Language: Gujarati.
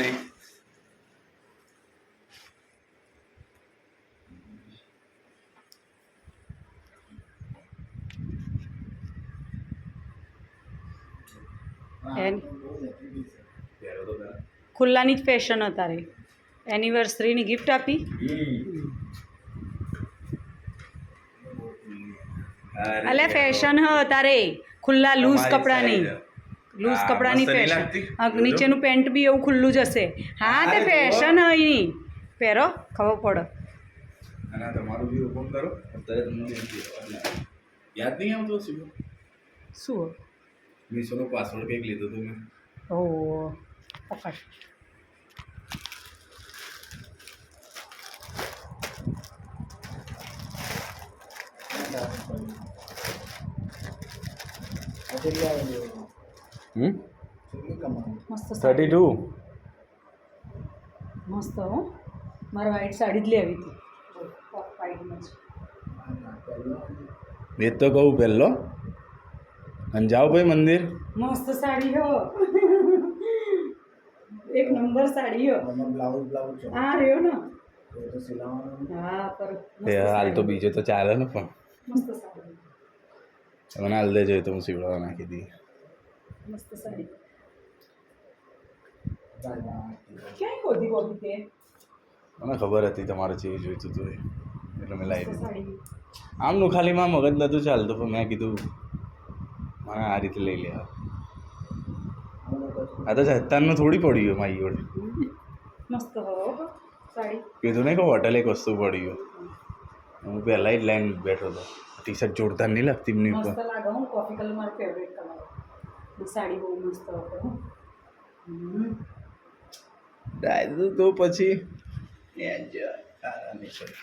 નહીં. ખુલ્લાની જ ફેશન અત્યારે એનિવર્સરીની ગિફ્ટ આપી. અલે ફેશન હ તારે ખુલ્લા લૂઝ કપડાની ફેશન. નીચેનું પેન્ટ બી એવું ખુલ્લું જ હશે. હા તે ફેશન હ એની પહેરો ખબર પડે. અને તમારું બી ઓપન કરો. અત્યારે તમને યાદ નહીં આવતો શું મીશોનો પાસવર્ડ કંઈક લીધો હતો મેં. ઓહ પકડ. મસ્ત 32. મસ્ત હો. મારે વ્હાઈટ સાડી જ લેવી હતી. એ તો કહું પહેલો અને જાઓ ભાઈ મંદિર. મસ્ત સાડી હો. એક નંબર સાડી હો. હા રહ્યો ને. હા પર હાલ તો બીજો તો ચાલે ને પણ મસ્ત સાડી. મને હાલ દે જોઈએ તો હું સીવડાવવા નાખી દઈએ. મસ્ત સાડી ક્યાંય ખોદી બોલી તે. મને ખબર હતી તમારે જેવી જોઈતું હતું એટલે મેં લાવી દીધું. સાડી આમનું ખાલી માં મગજ નહોતું ચાલતું પણ મેં કીધું મને આ રીતે લઈ લે. આ તો જતાનું થોડી પડી ગયું મારી જોડે. મસ્ત હો સાડી. કીધું નહીં કે હોટલ એક વસ્તુ પડી ગયું. હું પહેલાં જ લાઈન બેઠો હતો. ટી શર્ટ જોરદાર નહીં લાગતી એમની ઉપર. મસ્ત લાગે હું કોફી કલર મારો ફેવરેટ કલર. સાડી બહુ મસ્ત હતો. ડાયરું તો પછી આરામ નહીં પડે.